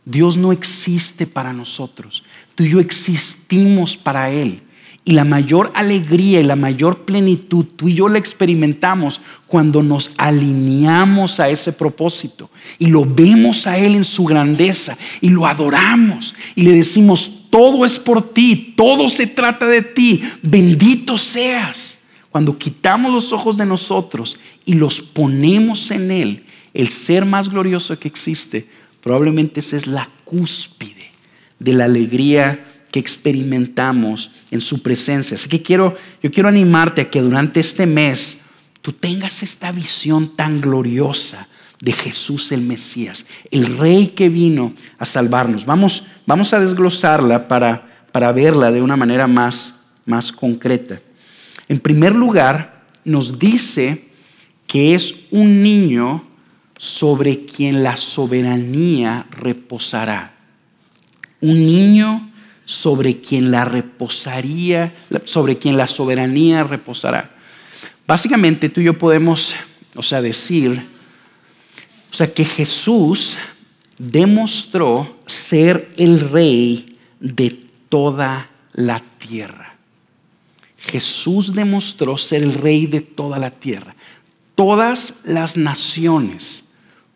Dios no existe para nosotros. Tú y yo existimos para Él. Y la mayor alegría y la mayor plenitud, tú y yo la experimentamos cuando nos alineamos a ese propósito y lo vemos a Él en su grandeza y lo adoramos y le decimos, todo es por ti, todo se trata de ti, bendito seas. Cuando quitamos los ojos de nosotros y los ponemos en Él, el ser más glorioso que existe, probablemente esa es la cúspide de la alegría que experimentamos en su presencia. Así que yo quiero animarte a que durante este mes tú tengas esta visión tan gloriosa de Jesús el Mesías, el Rey que vino a salvarnos. Vamos a desglosarla para verla de una manera más concreta. En primer lugar, nos dice que es un niño sobre quien la soberanía reposará. Un niño sobre quien la soberanía reposará. Básicamente tú y yo podemos, decir, que Jesús demostró ser el rey de toda la tierra. Jesús demostró ser el rey de toda la tierra. Todas las naciones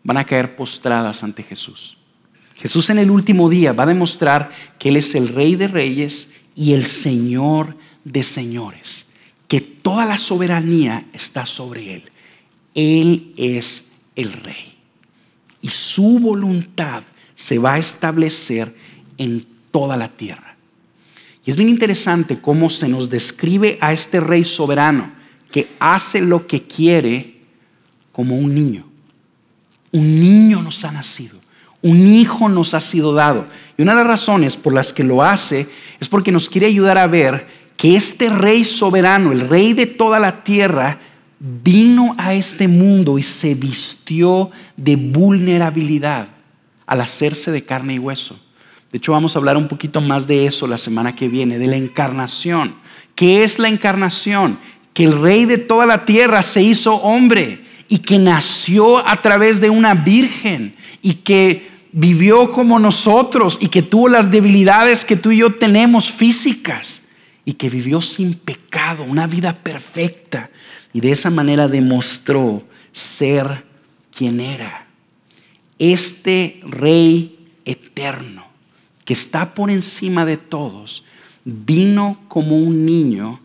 van a caer postradas ante Jesús. Jesús en el último día va a demostrar que Él es el Rey de Reyes y el Señor de Señores, que toda la soberanía está sobre Él. Él es el Rey y su voluntad se va a establecer en toda la tierra. Y es bien interesante cómo se nos describe a este Rey soberano que hace lo que quiere como un niño. Un niño nos ha nacido. Un hijo nos ha sido dado. Y una de las razones por las que lo hace es porque nos quiere ayudar a ver que este Rey soberano, el Rey de toda la tierra, vino a este mundo y se vistió de vulnerabilidad al hacerse de carne y hueso. De hecho, vamos a hablar un poquito más de eso la semana que viene, de la encarnación. ¿Qué es la encarnación? Que el Rey de toda la tierra se hizo hombre y que nació a través de una virgen y que vivió como nosotros y que tuvo las debilidades que tú y yo tenemos físicas y que vivió sin pecado, una vida perfecta, y de esa manera demostró ser quien era. Este Rey eterno que está por encima de todos vino como un niño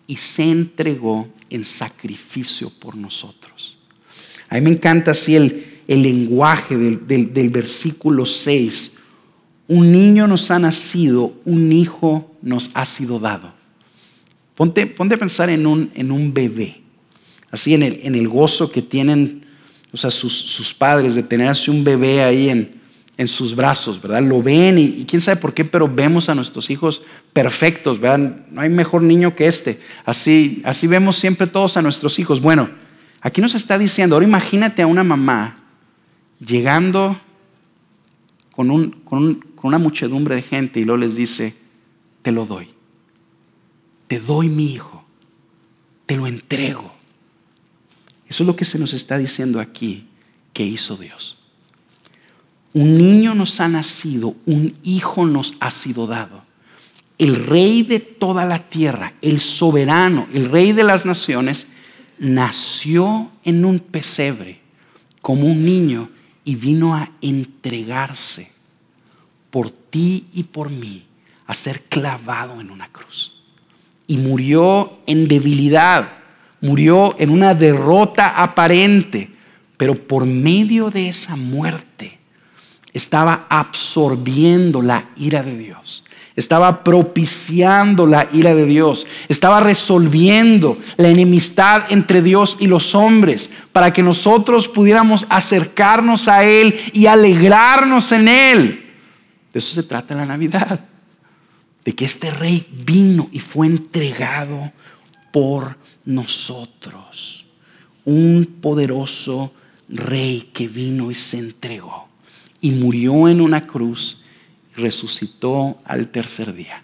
y se entregó en sacrificio por nosotros. A mí me encanta así el lenguaje del versículo 6. Un niño nos ha nacido, un hijo nos ha sido dado. Ponte a pensar en un bebé, así en el gozo que tienen sus padres de tener así un bebé ahí en sus brazos, ¿verdad? Lo ven y quién sabe por qué, pero vemos a nuestros hijos perfectos, ¿verdad? No hay mejor niño que este. Así vemos siempre todos a nuestros hijos. Bueno, aquí nos está diciendo, ahora imagínate a una mamá llegando con una muchedumbre de gente y luego les dice, te lo doy. Te doy mi hijo. Te lo entrego. Eso es lo que se nos está diciendo aquí que hizo Dios. Un niño nos ha nacido, un hijo nos ha sido dado. El Rey de toda la tierra, el soberano, el Rey de las naciones, nació en un pesebre como un niño y vino a entregarse por ti y por mí, a ser clavado en una cruz. y murió en debilidad, murió en una derrota aparente, pero por medio de esa muerte estaba absorbiendo la ira de Dios. Estaba propiciando la ira de Dios. Estaba resolviendo la enemistad entre Dios y los hombres para que nosotros pudiéramos acercarnos a Él y alegrarnos en Él. De eso se trata la Navidad. De que este Rey vino y fue entregado por nosotros. Un poderoso Rey que vino y se entregó y murió en una cruz. Resucitó al tercer día,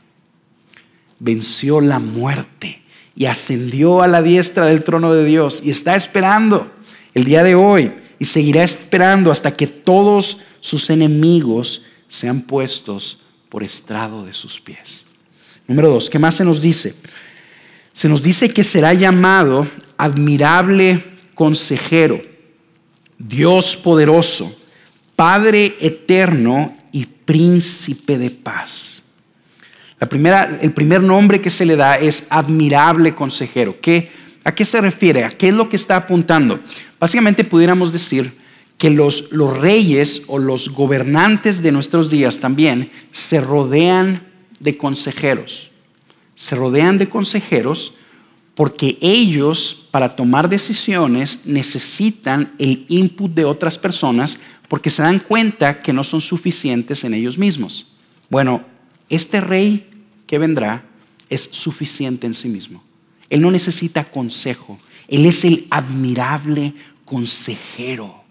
venció la muerte y ascendió a la diestra del trono de Dios y está esperando el día de hoy y seguirá esperando hasta que todos sus enemigos sean puestos por estrado de sus pies. Número 2, ¿qué más se nos dice? Se nos dice que será llamado admirable consejero, Dios poderoso, Padre eterno y príncipe de paz. El primer nombre que se le da es admirable consejero. ¿A qué se refiere? ¿A qué es lo que está apuntando? Básicamente pudiéramos decir que los reyes o los gobernantes de nuestros días también se rodean de consejeros. Se rodean de consejeros porque ellos, para tomar decisiones, necesitan el input de otras personas porque se dan cuenta que no son suficientes en ellos mismos. Bueno, este rey que vendrá es suficiente en sí mismo. Él no necesita consejo. Él es el admirable consejero.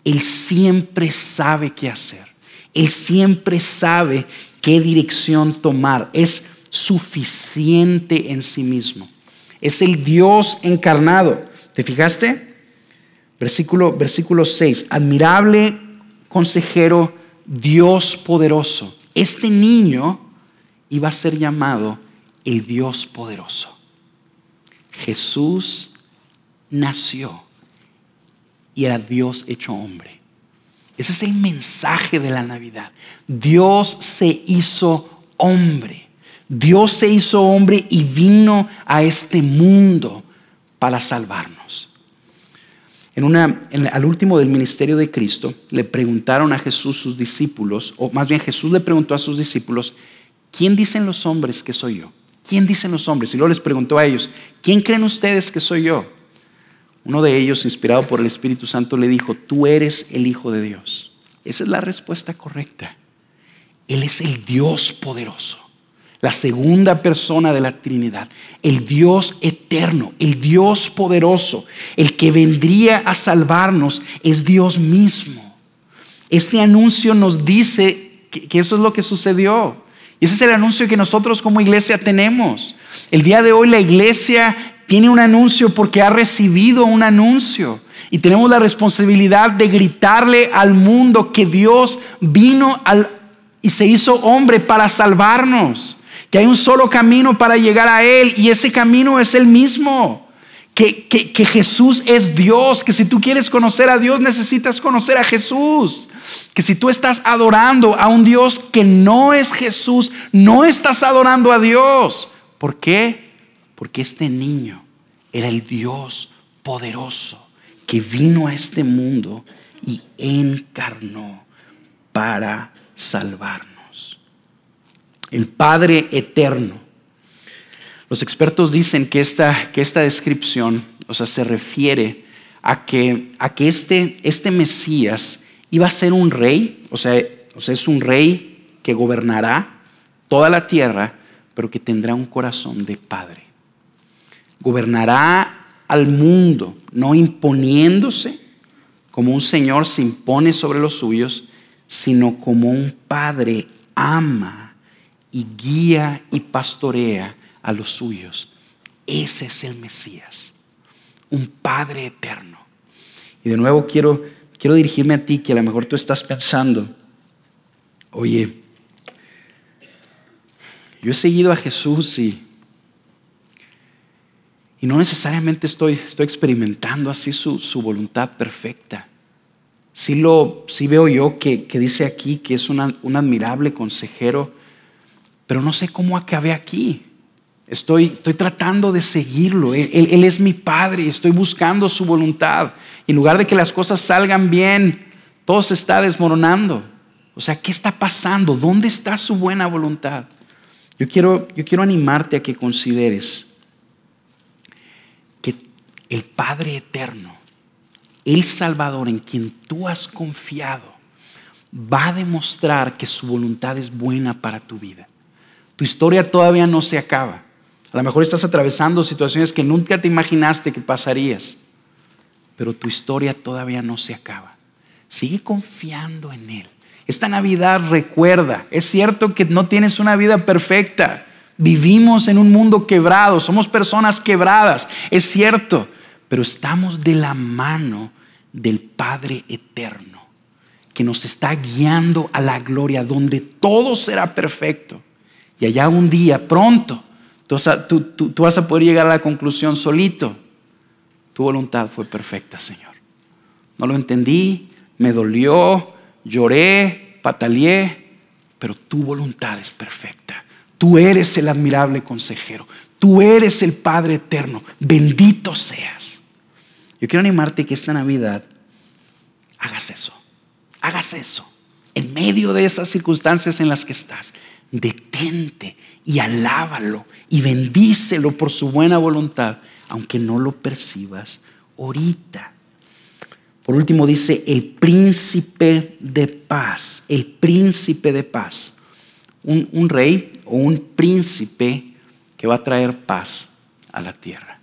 Él siempre sabe qué hacer. Él siempre sabe qué dirección tomar. Es suficiente en sí mismo. Es el Dios encarnado. ¿Te fijaste? Versículo 6. Admirable consejero, Dios poderoso. Este niño iba a ser llamado el Dios poderoso. Jesús nació y era Dios hecho hombre. Ese es el mensaje de la Navidad. Dios se hizo hombre. Dios se hizo hombre y vino a este mundo para salvarnos. Al último del ministerio de Cristo, le preguntaron a Jesús sus discípulos, o más bien Jesús le preguntó a sus discípulos, ¿quién dicen los hombres que soy yo? ¿Quién dicen los hombres? Y luego les preguntó a ellos, ¿quién creen ustedes que soy yo? Uno de ellos, inspirado por el Espíritu Santo, le dijo, tú eres el Hijo de Dios. Esa es la respuesta correcta. Él es el Dios poderoso. La segunda persona de la Trinidad, el Dios eterno, el Dios poderoso, el que vendría a salvarnos es Dios mismo. Este anuncio nos dice que eso es lo que sucedió. Y ese es el anuncio que nosotros como iglesia tenemos. El día de hoy la iglesia tiene un anuncio porque ha recibido un anuncio. Y tenemos la responsabilidad de gritarle al mundo que Dios vino y se hizo hombre para salvarnos. Que hay un solo camino para llegar a Él y ese camino es el mismo. Que Jesús es Dios, que si tú quieres conocer a Dios necesitas conocer a Jesús. Que si tú estás adorando a un Dios que no es Jesús, no estás adorando a Dios. ¿Por qué? Porque este niño era el Dios poderoso que vino a este mundo y encarnó para salvarnos. El Padre eterno. Los expertos dicen que esta descripción, se refiere a que este Mesías iba a ser un rey, es un rey que gobernará toda la tierra, pero que tendrá un corazón de padre. Gobernará al mundo, no imponiéndose como un señor se impone sobre los suyos, sino como un padre ama y guía y pastorea a los suyos. Ese es el Mesías, un Padre eterno. Y de nuevo quiero dirigirme a ti, que a lo mejor tú estás pensando, oye, yo he seguido a Jesús y no necesariamente estoy experimentando así su voluntad perfecta. Sí veo yo que dice aquí que es un admirable consejero, pero no sé cómo acabé aquí. Estoy tratando de seguirlo. Él es mi Padre y estoy buscando su voluntad. Y en lugar de que las cosas salgan bien, todo se está desmoronando. O sea, ¿qué está pasando? ¿Dónde está su buena voluntad? Yo quiero animarte a que consideres que el Padre eterno, el Salvador en quien tú has confiado, va a demostrar que su voluntad es buena para tu vida. Tu historia todavía no se acaba. A lo mejor estás atravesando situaciones que nunca te imaginaste que pasarías, pero tu historia todavía no se acaba. Sigue confiando en Él. Esta Navidad recuerda, es cierto que no tienes una vida perfecta. Vivimos en un mundo quebrado, somos personas quebradas, es cierto, pero estamos de la mano del Padre eterno, que nos está guiando a la gloria, donde todo será perfecto. Y allá un día, pronto, tú vas a poder llegar a la conclusión solito. Tu voluntad fue perfecta, Señor. No lo entendí, me dolió, lloré, pataleé, pero tu voluntad es perfecta. Tú eres el admirable consejero. Tú eres el Padre eterno. Bendito seas. Yo quiero animarte que esta Navidad hagas eso. Hagas eso. En medio de esas circunstancias en las que estás, detente y alábalo y bendícelo por su buena voluntad, aunque no lo percibas ahorita. Por último dice el príncipe de paz. El príncipe de paz. Un rey o un príncipe que va a traer paz a la tierra.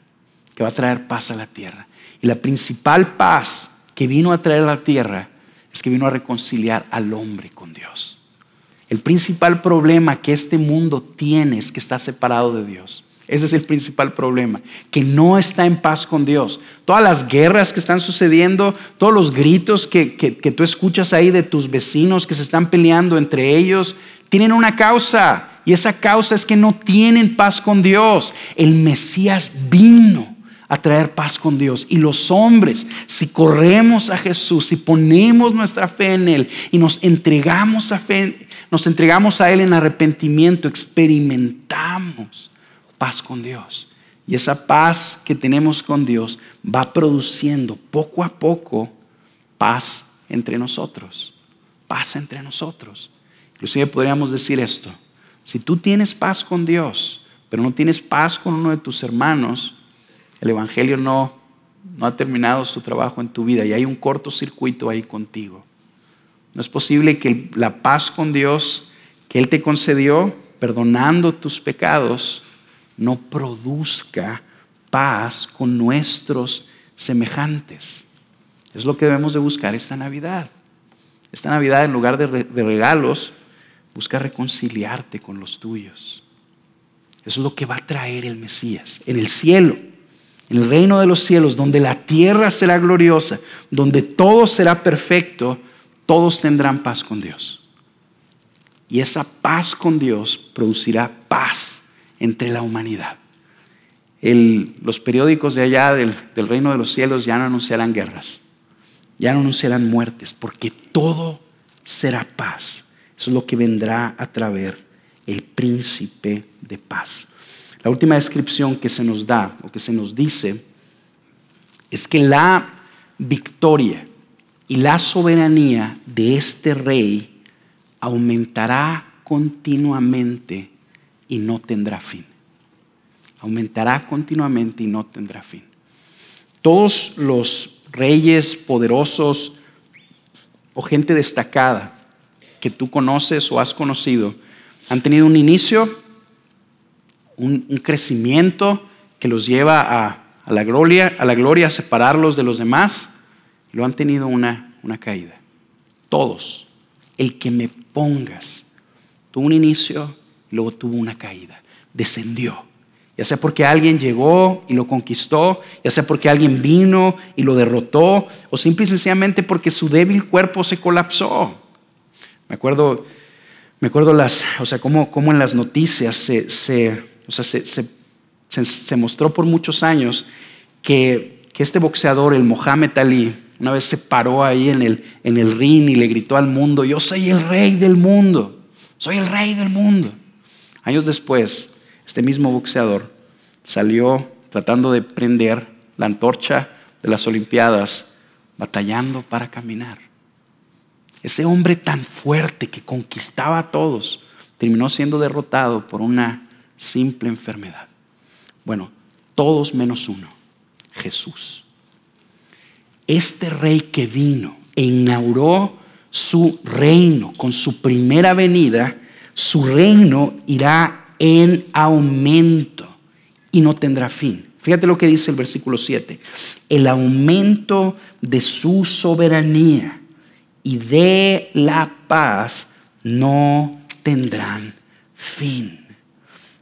Que va a traer paz a la tierra. Y la principal paz que vino a traer a la tierra es que vino a reconciliar al hombre con Dios. El principal problema que este mundo tiene es que está separado de Dios. Ese es el principal problema, que no está en paz con Dios. Todas las guerras que están sucediendo, todos los gritos que tú escuchas ahí de tus vecinos que se están peleando entre ellos, tienen una causa, y esa causa es que no tienen paz con Dios. El Mesías vino a traer paz con Dios, y los hombres, si corremos a Jesús, si ponemos nuestra fe en Él y nos entregamos a Él en arrepentimiento, experimentamos paz con Dios. Y esa paz que tenemos con Dios va produciendo poco a poco paz entre nosotros. Paz entre nosotros. Inclusive podríamos decir esto: si tú tienes paz con Dios, pero no tienes paz con uno de tus hermanos, el Evangelio no ha terminado su trabajo en tu vida y hay un cortocircuito ahí contigo. No es posible que la paz con Dios que Él te concedió, perdonando tus pecados, no produzca paz con nuestros semejantes. Es lo que debemos de buscar esta Navidad. Esta Navidad, en lugar de regalos, busca reconciliarte con los tuyos. Eso es lo que va a traer el Mesías. En el cielo, en el reino de los cielos, donde la tierra será gloriosa, donde todo será perfecto, todos tendrán paz con Dios. Y esa paz con Dios producirá paz entre la humanidad. Los periódicos de allá del reino de los cielos ya no anunciarán guerras, ya no anunciarán muertes, porque todo será paz. Eso es lo que vendrá a traer el príncipe de paz. La última descripción que se nos da o que se nos dice es que la victoria y la soberanía de este rey aumentará continuamente y no tendrá fin. Aumentará continuamente y no tendrá fin. Todos los reyes poderosos o gente destacada que tú conoces o has conocido han tenido un inicio, un crecimiento que los lleva a la gloria, a separarlos de los demás. Lo han tenido una caída. Todos. El que me pongas tuvo un inicio, luego tuvo una caída, descendió. Ya sea porque alguien llegó y lo conquistó, ya sea porque alguien vino y lo derrotó, o simple y sencillamente porque su débil cuerpo se colapsó. Me acuerdo cómo en las noticias se mostró por muchos años que este boxeador, el Mohamed Ali, una vez se paró ahí en el ring y le gritó al mundo: yo soy el rey del mundo, soy el rey del mundo. Años después, este mismo boxeador salió tratando de prender la antorcha de las Olimpiadas, batallando para caminar. Ese hombre tan fuerte que conquistaba a todos terminó siendo derrotado por una simple enfermedad. Bueno, todos menos uno, Jesús. Este rey que vino e inauguró su reino con su primera venida, su reino irá en aumento y no tendrá fin. Fíjate lo que dice el versículo 7. El aumento de su soberanía y de la paz no tendrán fin.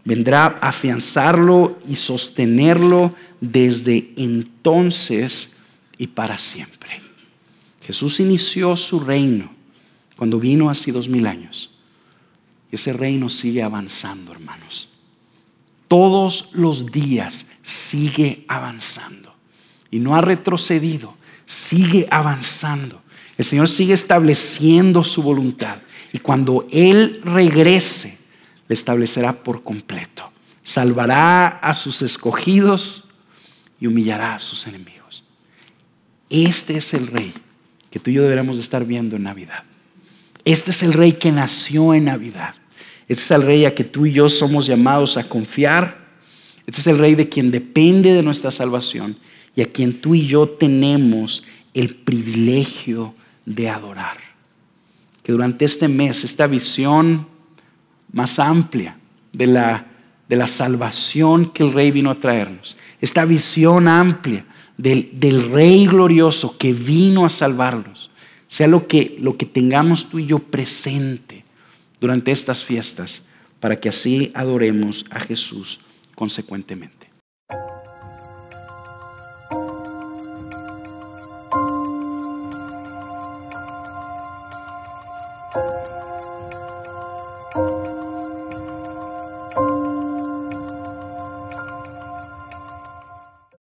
Vendrá a afianzarlo y sostenerlo desde entonces y para siempre. Jesús inició su reino cuando vino hace 2000 años. Ese reino sigue avanzando, hermanos. Todos los días sigue avanzando. Y no ha retrocedido, sigue avanzando. El Señor sigue estableciendo su voluntad. Y cuando Él regrese, le establecerá por completo. Salvará a sus escogidos y humillará a sus enemigos. Este es el Rey que tú y yo deberemos de estar viendo en Navidad. Este es el Rey que nació en Navidad. Este es el Rey a que tú y yo somos llamados a confiar. Este es el Rey de quien depende de nuestra salvación y a quien tú y yo tenemos el privilegio de adorar. Que durante este mes, esta visión más amplia de la salvación que el Rey vino a traernos, esta visión amplia del Rey glorioso que vino a salvarnos, sea lo que tengamos tú y yo presente durante estas fiestas, para que así adoremos a Jesús consecuentemente.